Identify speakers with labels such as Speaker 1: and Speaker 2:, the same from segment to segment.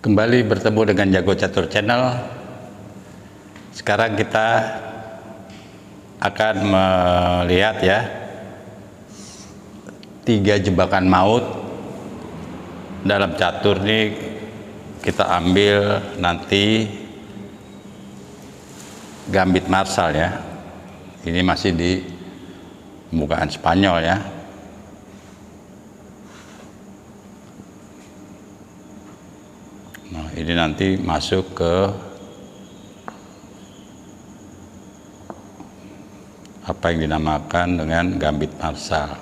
Speaker 1: Kembali bertemu dengan Jago Catur Channel. Sekarang kita akan melihat ya 3 jebakan maut dalam catur nih. Kita ambil nanti gambit marsal ya. Ini masih di pembukaan Spanyol ya. Nah, ini nanti masuk ke apa yang dinamakan dengan gambit marsal.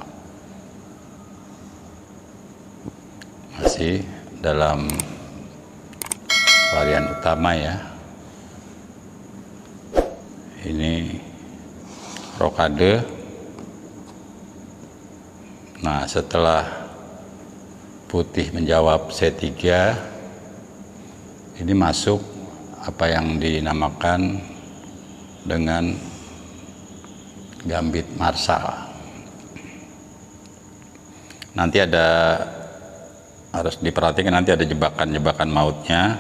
Speaker 1: Masih dalam varian utama ya. Ini rokade. Nah, setelah putih menjawab C3, ini masuk apa yang dinamakan dengan gambit marsal. Nanti harus diperhatikan, nanti ada jebakan-jebakan mautnya.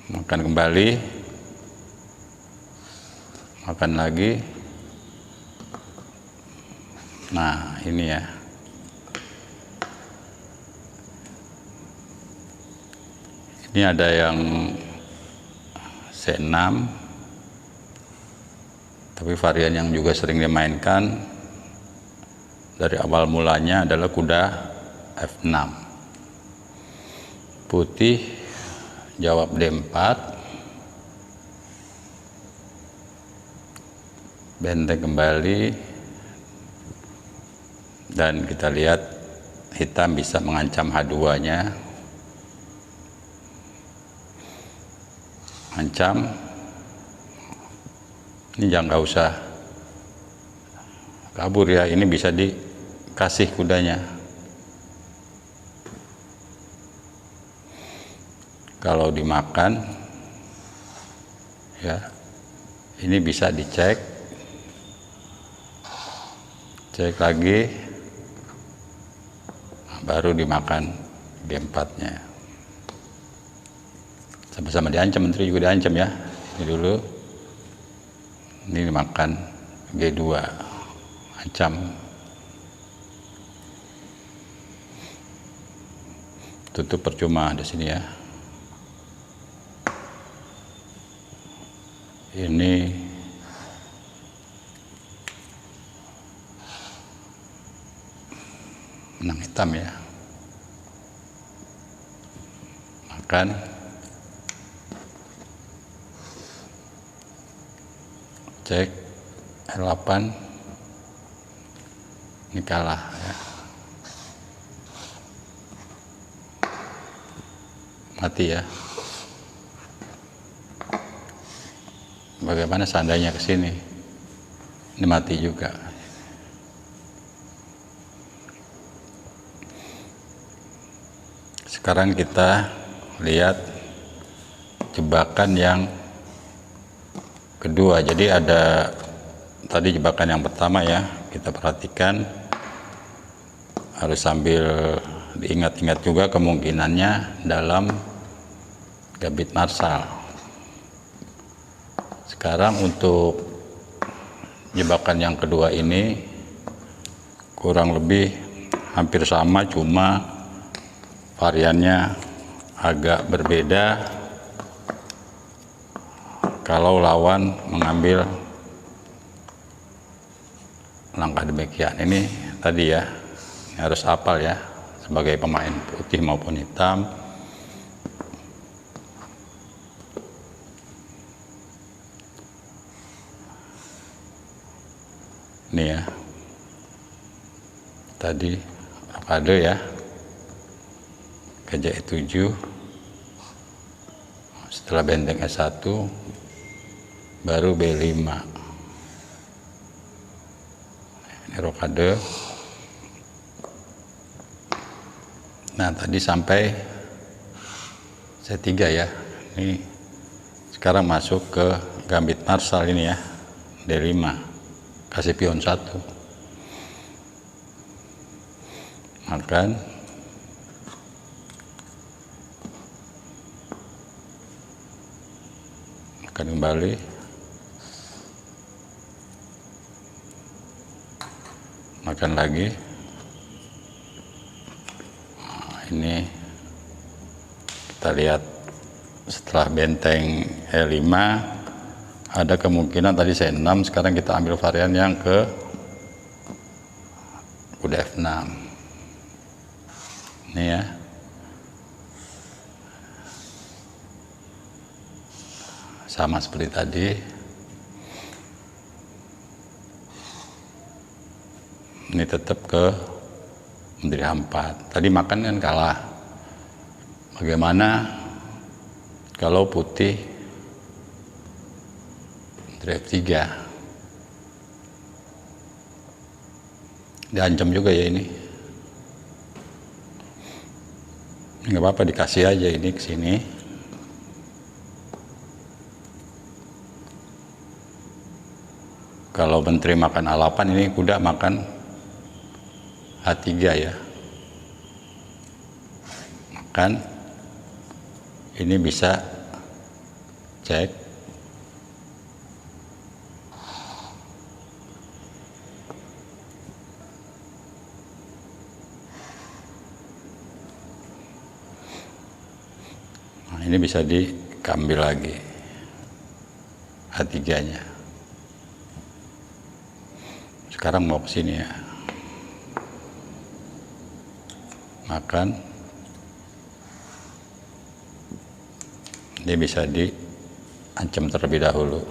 Speaker 1: Makan kembali, makan lagi. Nah, ini ya. Ini ada yang C6, tapi varian yang juga sering dimainkan dari awal mulanya adalah kuda F6. Putih jawab D4, benteng kembali, dan kita lihat hitam bisa mengancam H2-nya. Ancam, ini jangan usah kabur ya, ini bisa dikasih kudanya. Kalau dimakan ya, ini bisa dicek, cek lagi, baru dimakan G4-nya. Sama-sama diancam, menteri juga diancam ya. Ini dulu, ini dimakan G2, ancam. Tutup percuma di sini ya. Ini menang hitam ya. Makan. Cek L8, ini kalah ya. Mati ya. Bagaimana seandainya ke sini? Ini mati juga. Sekarang kita lihat jebakan yang kedua. Jadi ada tadi jebakan yang pertama ya, kita perhatikan, harus sambil diingat-ingat juga kemungkinannya dalam gambit marsal. Sekarang untuk jebakan yang kedua ini kurang lebih hampir sama, cuma variannya agak berbeda. Kalau lawan mengambil langkah demikian, ini tadi ya, ini harus hafal ya, sebagai pemain putih maupun hitam. Ini ya, tadi rokade ya, gajah E7, setelah benteng S1, baru B5. Ini rokade. Nah, tadi sampai C3 ya. Ini sekarang masuk ke gambit marsal ini ya, D5. Kasih pion 1. makan. Makan kembali. Makan lagi. Nah, ini kita lihat setelah benteng E5 ada kemungkinan tadi C6, sekarang kita ambil varian yang ke kuda F6. Ini ya. Sama seperti tadi. Ini tetap ke menteri H4. Tadi makan kan kalah. Bagaimana kalau putih menteri F3? Diancam juga ya ini. Nggak apa-apa, dikasih aja ini ke sini. Kalau menteri makan A8, ini kuda makan H3 ya. Makan. Ini bisa cek. Nah, ini bisa diambil lagi H3-nya. Sekarang mau ke sini ya. Makan. Ini bisa diancam terlebih dahulu.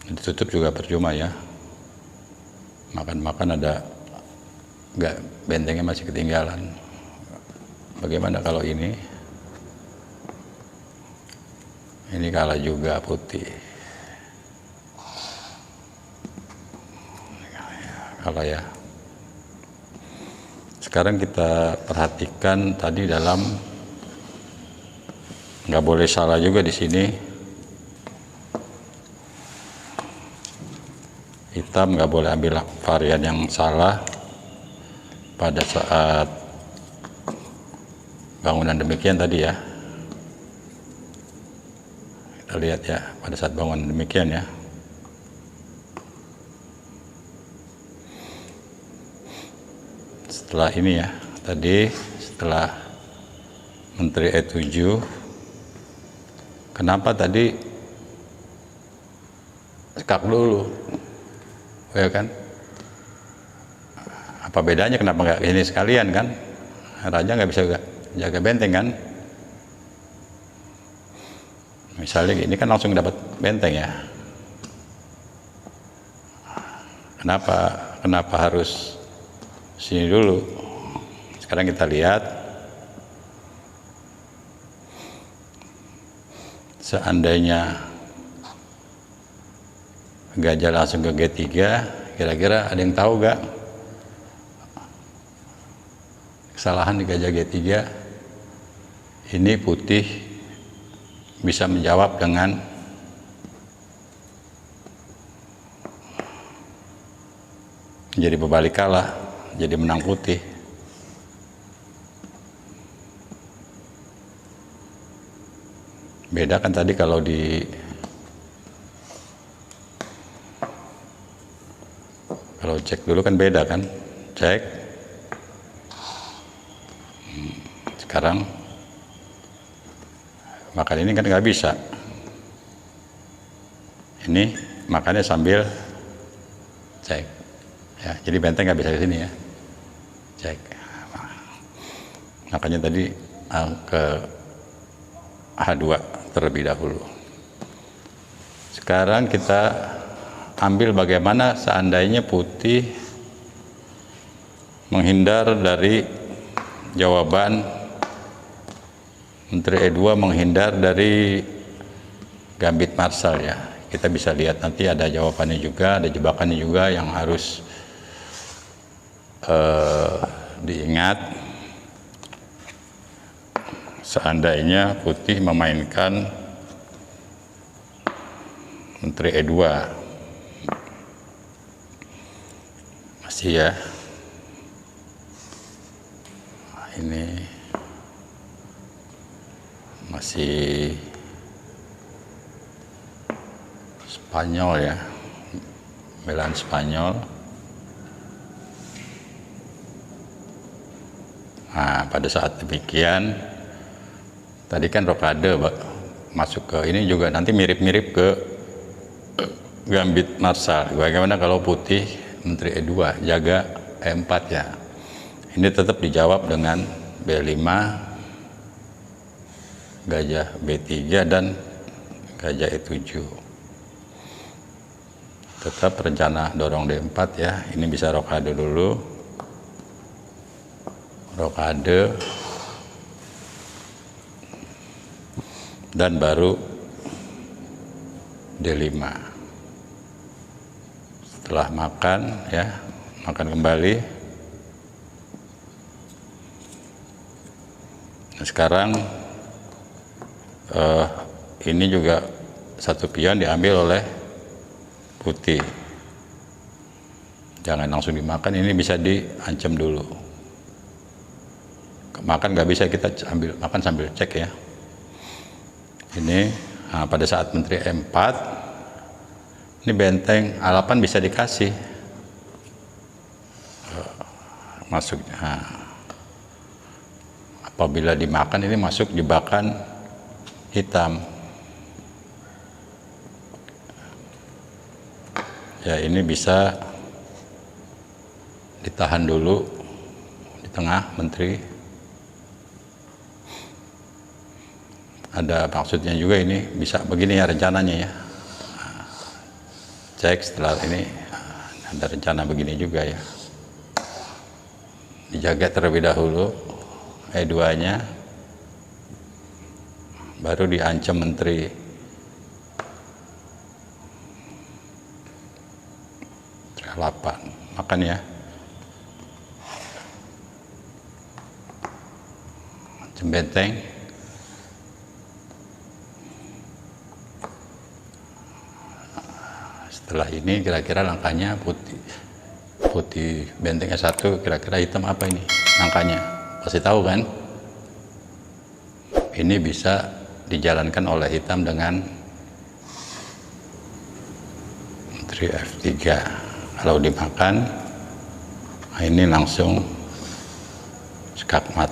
Speaker 1: Ditutup juga percuma ya. Makan-makan ada enggak, bentengnya masih ketinggalan. Bagaimana kalau ini? Ini kalah juga putih. Kalah ya. Sekarang kita perhatikan tadi dalam, nggak boleh salah juga di sini. Hitam nggak boleh ambil varian yang salah pada saat bangunan demikian tadi ya. Kita lihat ya, pada saat bangunan demikian ya. Setelah ini ya, tadi setelah menteri E7, kenapa tadi skak dulu, ya kan? Apa bedanya, kenapa nggak ini sekalian kan? Raja nggak bisa jaga benteng kan? Misalnya ini kan langsung dapat benteng ya. Kenapa harus sini dulu? Sekarang kita lihat, seandainya gajah langsung ke G3, kira-kira ada yang tahu gak kesalahan di gajah G3? Ini putih bisa menjawab dengan jadi berbalik kalah, jadi menang putih. Beda kan tadi kalau kalau cek dulu kan beda kan, cek. Sekarang makan ini kan nggak bisa. Ini makannya sambil cek. Ya, jadi benteng nggak bisa ke sini ya. Cek. Makanya tadi ke H2 terlebih dahulu. Sekarang kita ambil bagaimana seandainya putih menghindar dari jawaban menteri E2, menghindar dari gambit Marshall ya. Kita bisa lihat nanti ada jawabannya juga, ada jebakannya juga yang harus diingat. Seandainya putih memainkan menteri E2, posisi ya. Ini masih Spanyol ya, belan Spanyol. Nah, pada saat demikian tadi kan rokade masuk ke ini juga nanti mirip-mirip ke gambit marsal. Bagaimana kalau putih menteri E2 jaga E4 ya. Ini tetap dijawab dengan B5, gajah B3 dan gajah E7. Tetap rencana dorong D4 ya. Ini bisa rokade dulu. Rokade. Dan baru D5. Setelah makan ya, makan kembali. Nah, sekarang ini juga satu pion diambil oleh putih. Jangan langsung dimakan, ini bisa diancam dulu. Makan nggak bisa, kita ambil makan sambil cek ya. Ini pada saat menteri E4, ini benteng A8 bisa dikasih masuknya. Apabila dimakan ini masuk jebakan hitam. Ya, ini bisa ditahan dulu di tengah menteri. Ada maksudnya juga, ini bisa begini ya rencananya ya. Cek setelah ini ada rencana begini juga ya. Dijaga terlebih dahulu E2-nya, baru diancam menteri. E8 makan ya. Ancam benteng. Setelah ini kira-kira langkahnya putih benteng S1, kira-kira hitam apa ini langkahnya? Pasti tahu kan? Ini bisa dijalankan oleh hitam dengan menteri F3. Kalau dimakan, nah ini langsung skakmat.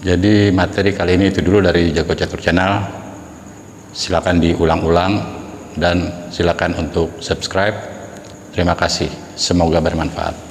Speaker 1: Jadi materi kali ini itu dulu dari Jago Catur Channel. Silakan diulang-ulang dan silakan untuk subscribe. Terima kasih, semoga bermanfaat.